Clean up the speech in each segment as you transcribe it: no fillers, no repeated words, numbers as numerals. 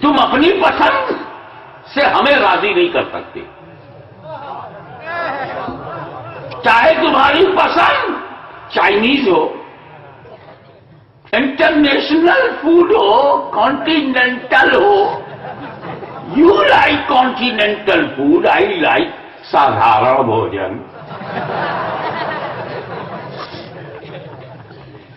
तुम अपनी पसंद से हमें राजी नहीं कर सकते। चाहे तुम्हारी पसंद चाइनीज हो, इंटरनेशनल फूड हो, कॉन्टिनेंटल हो। You like continental food, I like साधारण भोजन।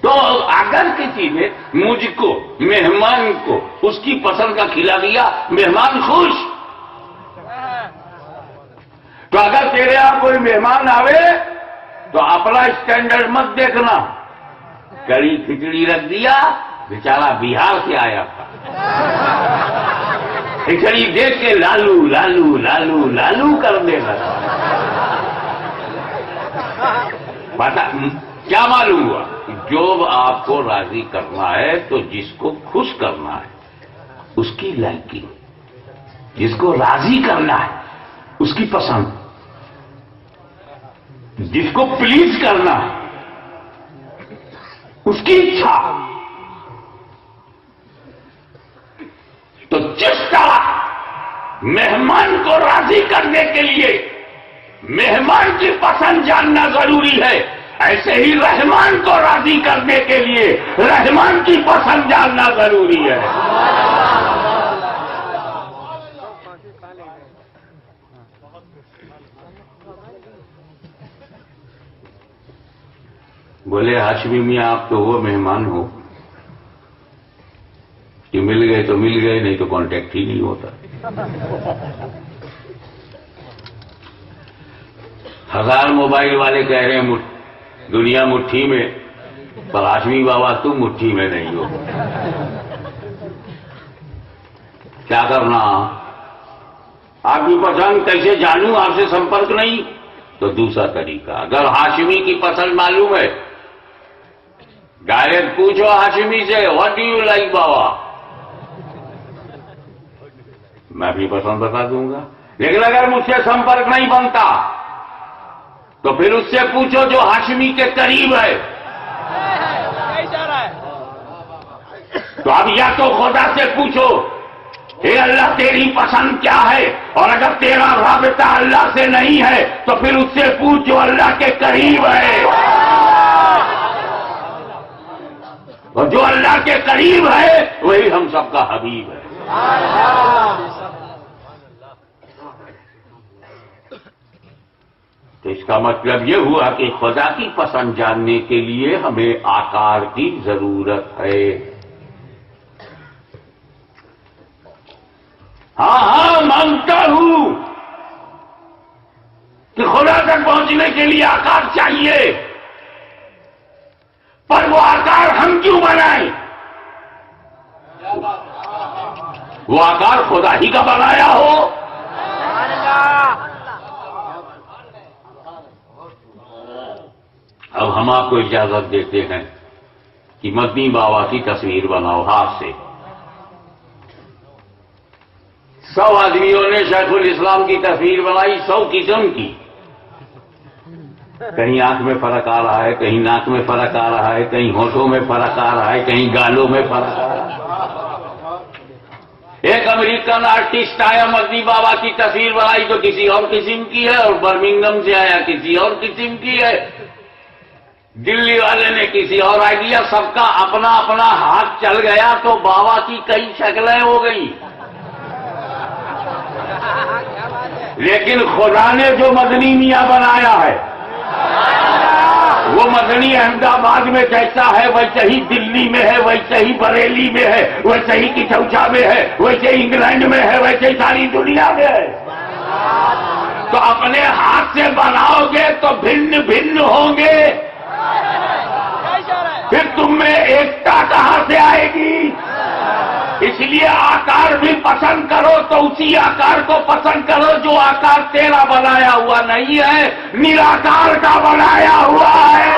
तो अगर किसी ने मुझको, मेहमान को उसकी पसंद का खिला दिया, मेहमान खुश। तो अगर तेरे यहां कोई मेहमान आवे तो अपना स्टैंडर्ड मत देखना। कड़ी खिचड़ी रख दिया, बेचारा बिहार से आया था, खिचड़ी देख के लालू लालू लालू लालू करने लगा। पता क्या मालूम हुआ? जो आपको राजी करना है तो जिसको खुश करना है उसकी लाइकी, जिसको राजी करना है उसकी पसंद, जिसको प्लीज करना है उसकी इच्छा। तो जिस तरह मेहमान को राजी करने के लिए मेहमान की पसंद जानना जरूरी है, ऐसे ही रहमान को राजी करने के लिए रहमान की पसंद जानना जरूरी है। बोले हाशमी मियां, आप तो वो मेहमान हो कि मिल गए तो मिल गए, नहीं तो कांटेक्ट ही नहीं होता। हजार मोबाइल वाले कह रहे हैं दुनिया मुट्ठी में, पर हाशमी बाबा तुम मुट्ठी में नहीं हो। क्या करना? आपकी पसंद कैसे जानूं? आपसे संपर्क नहीं तो दूसरा तरीका, अगर हाशमी की पसंद मालूम है डायरेक्ट पूछो हाशमी से, व्हाट डू यू लाइक बाबा, मैं भी पसंद बता दूंगा। लेकिन अगर मुझसे संपर्क नहीं बनता तो फिर उससे पूछो जो हाशमी के करीब है। तो अब या तो खुदा से पूछो, हे अल्लाह तेरी पसंद क्या है, और अगर तेरा राबिता अल्लाह से नहीं है तो फिर उससे पूछ जो अल्लाह के करीब है। और जो अल्लाह के करीब है वही हम सबका हबीब है। तो इसका मतलब यह हुआ कि खुदा की पसंद जानने के लिए हमें आकार की जरूरत है। हाँ, मानता हूं कि खुदा तक पहुंचने के लिए आकार चाहिए, पर वो आकार हम क्यों बनाएं? वो आकार खुदा ही का बनाया हो। अब हम आपको इजाजत देते हैं कि मदनी बाबा की तस्वीर बनाओ हाथ से। 100 आदमियों ने शेखुल इस्लाम की तस्वीर बनाई, 100 किस्म की। कहीं आंख में फर्क आ रहा है, कहीं नाक में फर्क आ रहा है, कहीं होठों में फर्क आ रहा है, कहीं गालों में फर्क आ रहा है। एक अमेरिकन आर्टिस्ट आया, मदनी बाबा की तस्वीर बनाई तो किसी और किस्म की है, और बर्मिंघम से आया किसी और किस्म की है, दिल्ली वाले ने किसी और आइडिया, सबका अपना अपना हाथ चल गया तो बाबा की कई शक्लें हो गई। लेकिन खुदा ने जो मदनी मियां बनाया है वो मदनी अहमदाबाद में जैसा है वैसे ही दिल्ली में है, वैसे ही बरेली में है, वैसे ही किचौचा में है, वैसे ही इंग्लैंड में है, वैसे ही सारी दुनिया में है। तो अपने हाथ से बनाओगे तो भिन्न भिन्न होंगे, फिर तुम में एकता कहां से आएगी? इसलिए आकार भी पसंद करो तो उसी आकार को पसंद करो जो आकार तेरा बनाया हुआ नहीं है, निराकार का बनाया हुआ है।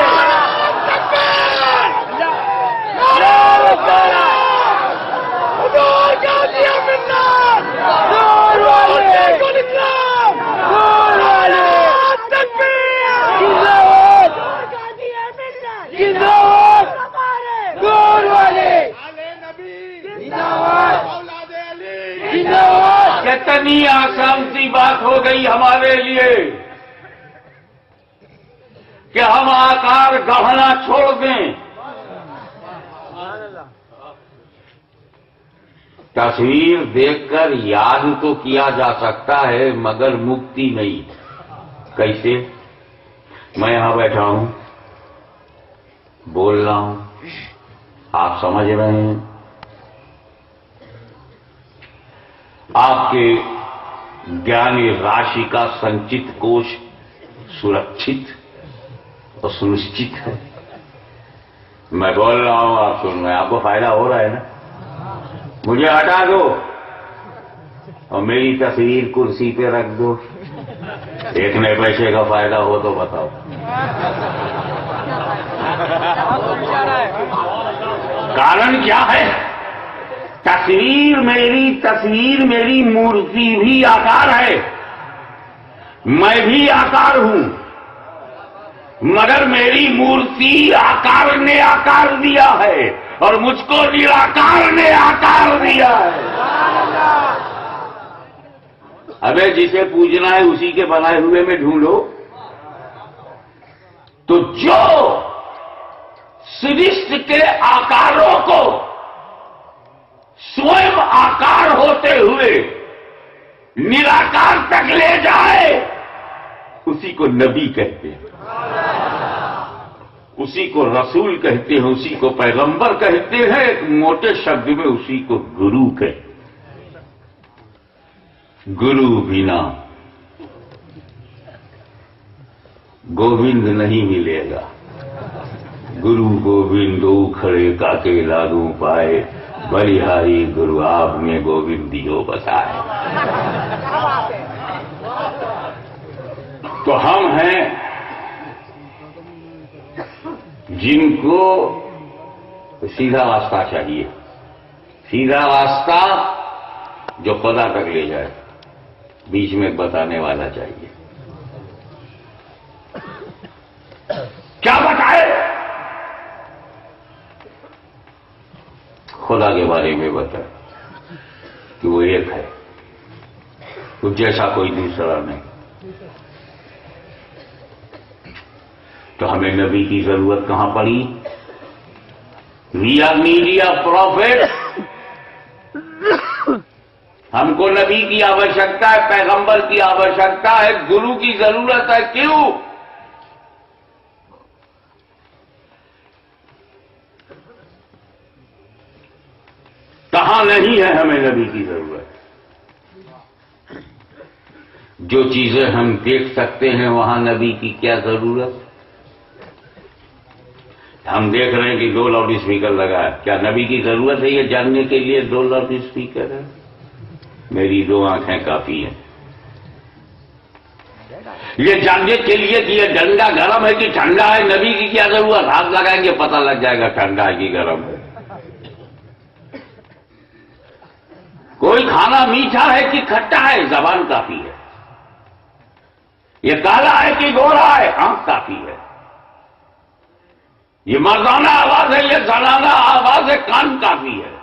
जिंदाबाद कितनी आसान सी बात हो गई हमारे लिए कि हम आकार गढ़ना छोड़ दें। तस्वीर देखकर याद तो किया जा सकता है मगर मुक्ति नहीं। कैसे? मैं यहां बैठा हूं, बोल रहा हूं, आप समझ रहे हैं, आपके ज्ञान राशि का संचित कोश सुरक्षित और सुनिश्चित है। मैं बोल रहा हूं, आप सुन रहे हैं, आपको फायदा हो रहा है ना? मुझे हटा दो और मेरी तस्वीर कुर्सी पे रख दो, एक नए पैसे का फायदा हो तो बताओ। कारण क्या है? तस्वीर मेरी मूर्ति भी आकार है, मैं भी आकार हूं, मगर मेरी मूर्ति आकार ने आकार दिया है और मुझको निराकार ने आकार दिया है। अबे जिसे पूजना है उसी के बनाए हुए में ढूंढो। तो जो सृष्टि के आकारों को स्वयं आकार होते हुए निराकार तक ले जाए उसी को नबी कहते हैं, उसी को रसूल कहते हैं, उसी को पैगंबर कहते हैं, एक मोटे शब्द में उसी को गुरु कहते हैं। गुरु बिना गोविंद नहीं मिलेगा। गुरु गोविंद दो खड़े काके लागू पाए, बलिहारी गुरु आप में गोविंद दियो बसाए। तो हम हैं जिनको सीधा रास्ता चाहिए, सीधा रास्ता जो खुदा तक ले जाए, बीच में बताने वाला चाहिए। क्या बताए? खुदा के बारे में बताए कि वो एक है, वो जैसा कोई दूसरा नहीं। तो हमें नबी की जरूरत कहां पड़ी? We are need a profit. हमको नबी की आवश्यकता है, पैगंबर की आवश्यकता है, गुरु की जरूरत है। क्यों? कहां नहीं है हमें नबी की जरूरत? जो चीजें हम देख सकते हैं वहां नबी की क्या जरूरत? हम देख रहे हैं कि 2 लाउड स्पीकर लगा है, क्या नबी की जरूरत है ये जानने के लिए 2 लाउड स्पीकर है? मेरी 2 आंखें काफी हैं ये जानने के लिए कि ये डंडा गर्म है कि ठंडा है। नबी की क्या जरूरत? हाथ लगाएंगे पता लग जाएगा ठंडा है कि गर्म है। कोई खाना मीठा है कि खट्टा है, जबान काफी है। ये काला है कि गोरा है, आंख काफी है। ये मर्दाना आवाज है, ये जनाना आवाज है, कान काफी है।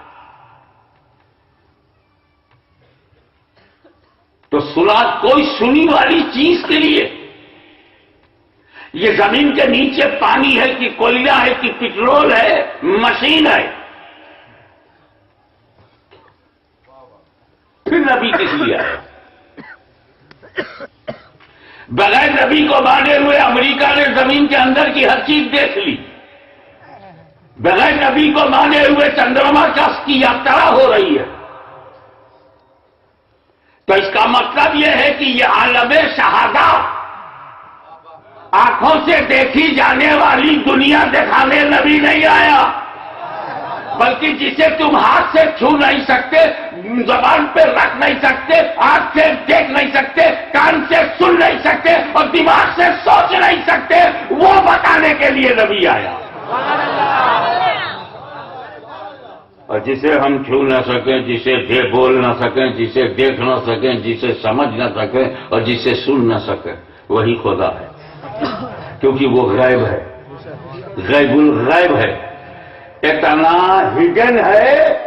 तो सुना कोई सुनी वाली चीज के लिए ये जमीन के नीचे पानी है कि कोयला है कि पेट्रोल है, मशीन है, फिर नबी किस लिए आया? बगैर नबी को माने हुए अमेरिका ने जमीन के अंदर की हर चीज देख ली। बगैर नबी को माने हुए चंद्रमा की यात्रा हो रही है। तो इसका मतलब यह है कि यह आलमे शहादा, आंखों से देखी जाने वाली दुनिया दिखाने नबी नहीं आया, बल्कि जिसे तुम हाथ से छू नहीं सकते, जबान पे रख नहीं सकते, आंख से देख नहीं सकते, कान से सुन नहीं सकते और दिमाग से सोच नहीं सकते, वो बताने के लिए नबी आया। और जिसे हम छू ना सकें, जिसे बोल ना सकें, जिसे देख ना सकें, जिसे समझ ना सकें और जिसे सुन ना सकें, वही खुदा है। क्योंकि वो गैब है, गैबुल गैब है, इतना हिडन है